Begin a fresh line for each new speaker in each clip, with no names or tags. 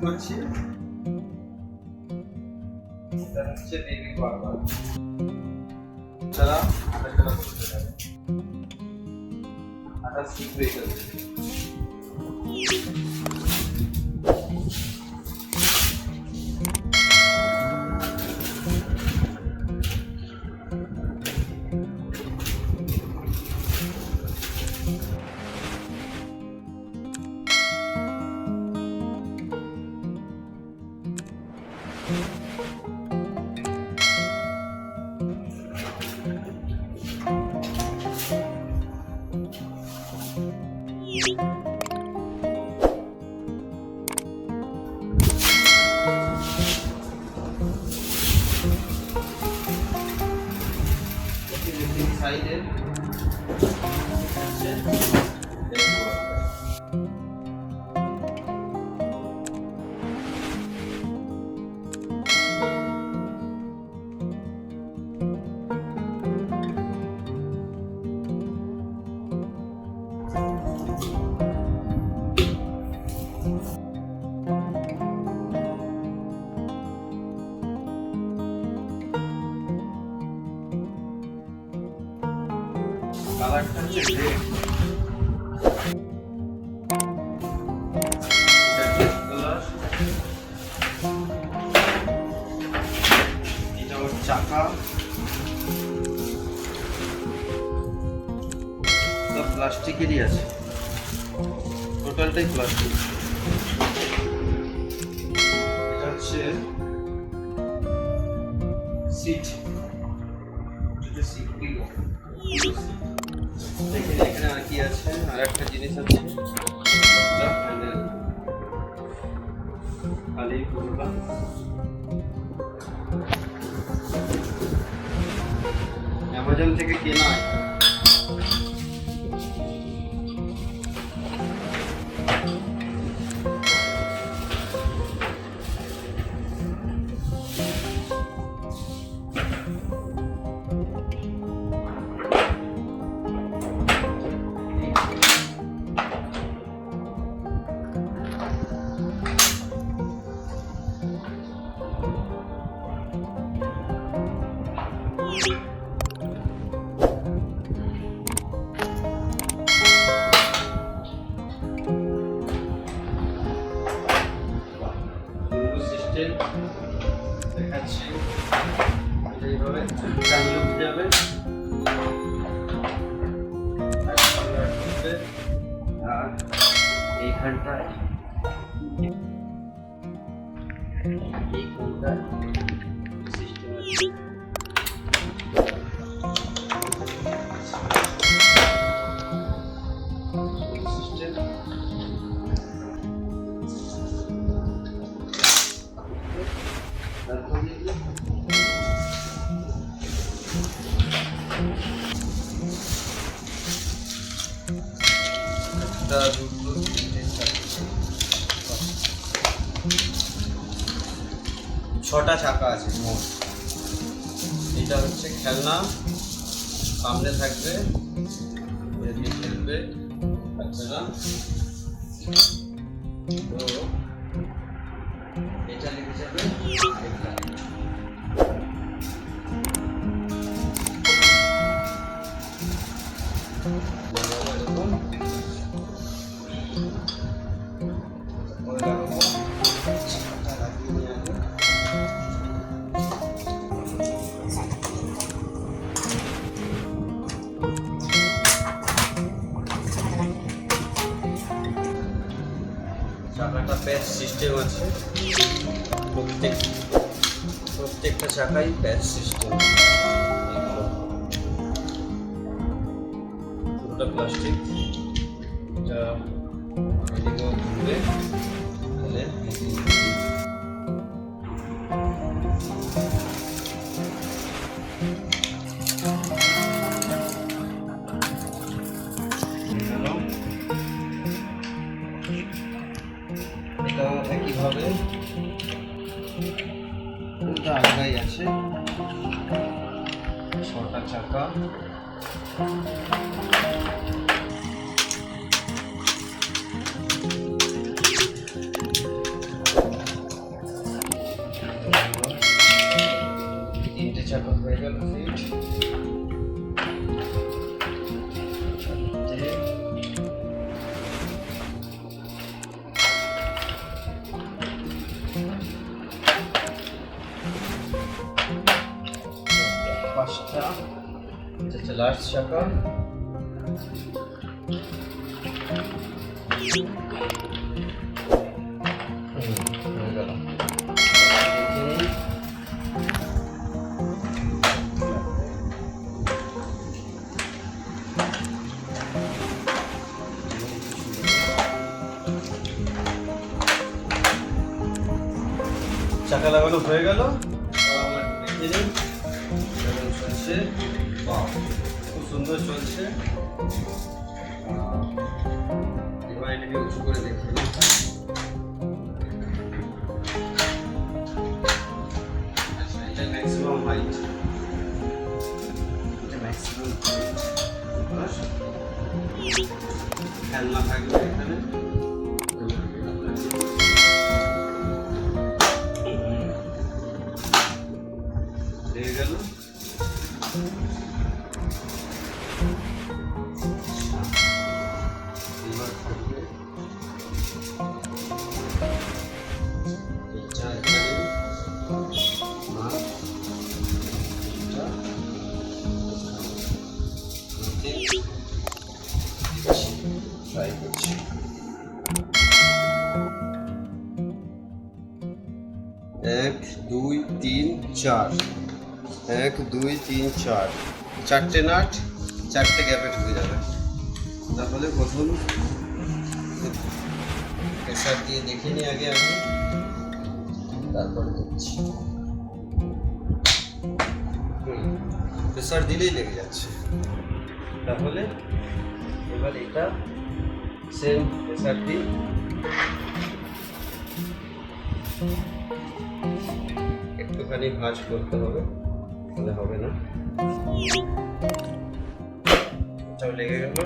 করছি, এটা হচ্ছে বেবি বার্গার। তারা আটা করতে যাবে, আটা স্টিক হয়ে যাবে। সাইডে কালারটা হচ্ছে রেড, কালার। এটা ওর চাকা, সব প্লাস্টিকেরই আছে, টোটালটাই প্লাস্টিক। এটা হচ্ছে সিট, এখানে আর কি আছে, আর একটা জিনিস আছে, খালি পুরোটা অ্যামাজন থেকে কেনা। দেখাচ্ছি, এইভাবে টানলে উঠে যাবে, আর এইখানটায় সিস্টেম আছে। ছটা চাকা আছে মোট। এটা হচ্ছে খেলনা, সামনে থাকবে, খেলবে বাচ্চারা। তো এটা লেগে যাবে, চাকাটা প্যাচ সিস্টেম আছে, প্রত্যেকটা চাকাই প্যাচ সিস্টেম, পুরোটা প্লাস্টিক। এটা এদিকেও ঘুরবে, তাহলে এটাও একইভাবে আলাদাই আছে, ছটা চাকা। লাস্ট চাকা, হয়ে গেল। চাকা লাগানো হয়ে গেল, চলছে, খুব সুন্দর চলছে। এবার এটাকে উঁচু করে দেখি, এটা ম্যাক্সিমাম হাইট, এটা ম্যাক্সিমাম খেলনা থাকবে এখানে। হয়ে গেল। এবার থাকবে এটা এখানে, আর এটা ট্রাই করছি। 1 2 3 4, 1 2 3 4, চারটে নাট চারটে গ্যাপে ঢুকে যাবে। তাহলে প্রথম প্রেসার দিয়ে দেখে নিই আগে আমি, তারপরে দেখছি। প্রেসার দিলেই লেগে যাচ্ছে। তাহলে এবার এটা সেম প্রেসার দিই, একটুখানি ভাঁজ করতে হবে, তাহলে হবে না। এটাও লেগে গেল।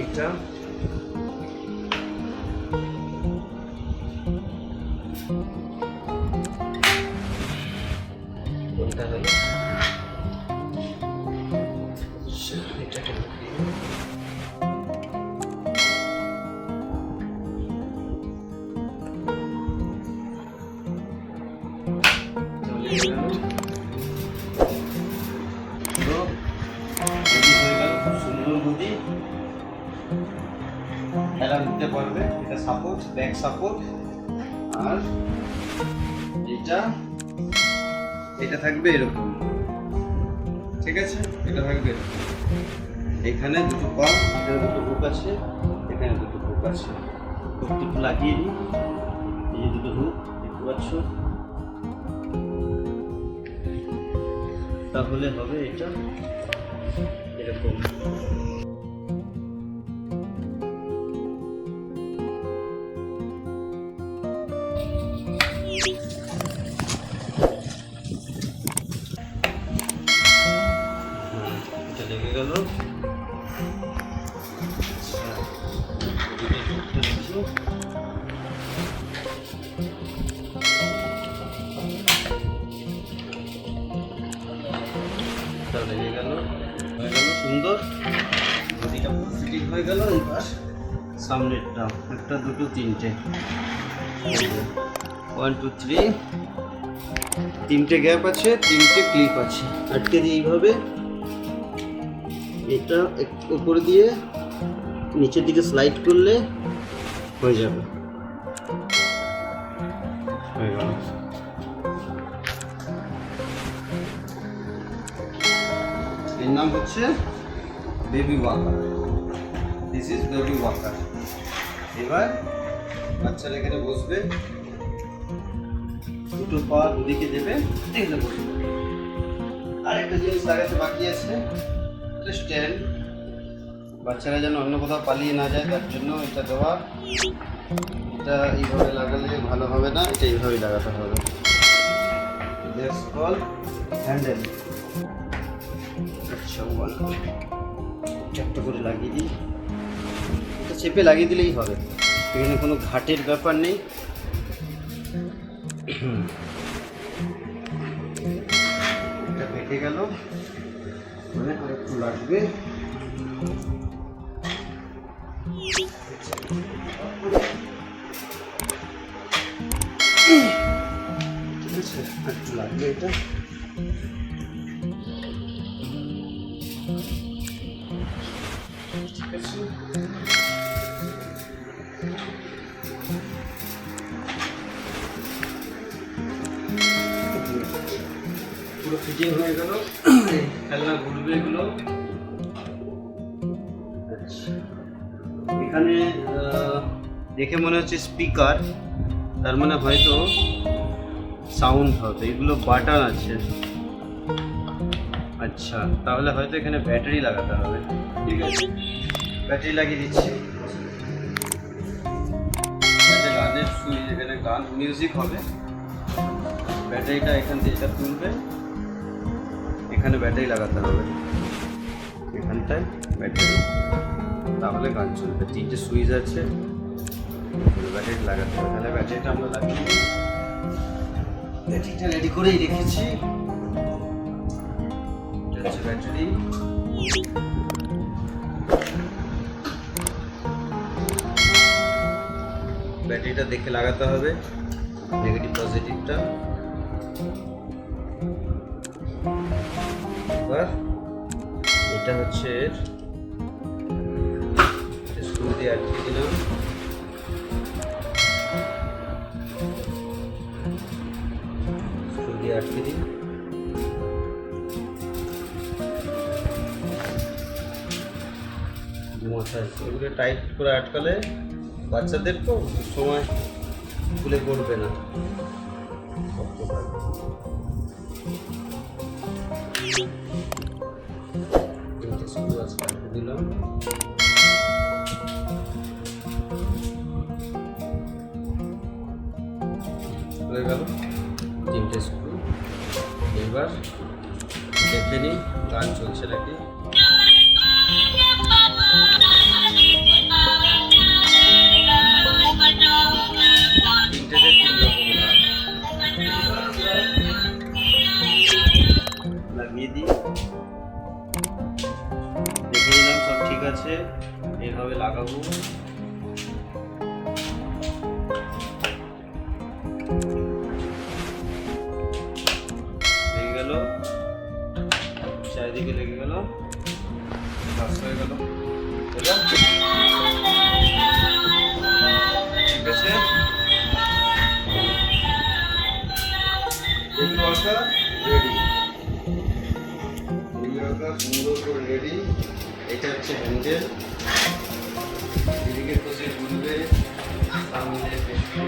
এটা কোনটা হলো, এটাকে খেলা দিতে পারবে। এটা সাপোর্ট, ব্যাক সাপোর্ট, আর এটা থাকবে এরকম, ঠিক আছে? এটা থাকবে এখানে দুটো পা, এখানে দুটো হুক আছে, এখানে দুটো হুক আছে। হুকটুকু লাগিয়ে দিই, এই দুটো হুক দেখতে পাচ্ছ, তাহলে হবে এটা এরকম। এটা লেগে গেল। লেগে গেল, হয়ে গেল সুন্দর, বডিটা ফিটিং হয়ে গেল। এবার সামনেরটা একটা দুটো তিনটে, 1 2 3, তিনটে গ্যাপ আছে, তিনটে ক্লিপ আছে। আটকে দিয়ে এইভাবে এটা উপরে দিয়ে নিচের দিকে স্লাইড করলে হয়ে যাবে। হয়ে গেল। এর নাম হচ্ছে baby walker. This is baby walker. এবার বাচ্চারা এখানে বসবে, দুটো পা দুদিকে দেবে, এখানে বসবে। আরেকটা জিনিস লাগাতে বাকি আছে, স্ট্যান্ড। বাচ্চারা যেন অন্য কোথাও পালিয়ে না যায়, তার জন্য এটা দেওয়া। এটা এইভাবে লাগালে ভালো হবে না, এটা এইভাবে লাগাতে হবে। That's call handle. আচ্ছা, একটা করে লাগিয়ে দিই, এটা চেপে লাগিয়ে দিলেই হবে, এখানে কোনো ঘাটের ব্যাপার নেই। এটা বেঁকে গেল, মানে আর একটু লাগবে। ঠিক আছে, একটু লাগবে এটা। ঠিক আছে, পুরো ফিটিং হয়ে গেল। খেলনা ঘুরবে এগুলো। এখানে দেখে মনে হচ্ছে স্পিকার, তার মানে হয়তো সাউন্ড হবে। এগুলো বাটন আছে, আচ্ছা তাহলে হয়তো এখানে ব্যাটারি লাগাতে হবে। ঠিক আছে, ব্যাটারি লাগিয়ে দিচ্ছি। গানের সুইচ, এখানে গান মিউজিক হবে। ব্যাটারিটা এখান থেকে এটা তুলবে, এখানে ব্যাটারি লাগাতে হবে, এখানটায় ব্যাটারি, তাহলে গান চলবে। 3টে সুইচ আছে, ব্যাটারি লাগাতে হবে। তাহলে ব্যাটারিটা আমরা লাগিয়ে দিই। ব্যাটারিটা রেডি করেই রেখেছি। এটা হচ্ছে ব্যাটারি। ব্যাটারিটা দেখে লাগাতে হবে, নেগেটিভ পজিটিভটা। এবার এটা হচ্ছে স্ক্রু দিয়ে আটকে দিলাম। স্ক্রু দিয়ে আটকে দিই। এগুলো টাইট করে আটকালে বাচ্চাদের তো সময় খুলে পড়বে না। দিলাম, হয়ে গেল 3টে স্ক্রু। এবার দেখে নিই গান চলছে নাকি। লাগিয়ে দিই, দেখে নিলাম সব ঠিক আছে। এইভাবে লাগাবো। লেগে গেল, চারিদিকে লেগে গেল, বাস হয়ে গেল। ঠিক আছে, সুন্দর করে রেডি। এটা হচ্ছে হ্যান্ডেল, এদিকে বসে ঘুরবে, সামনে পেছনে।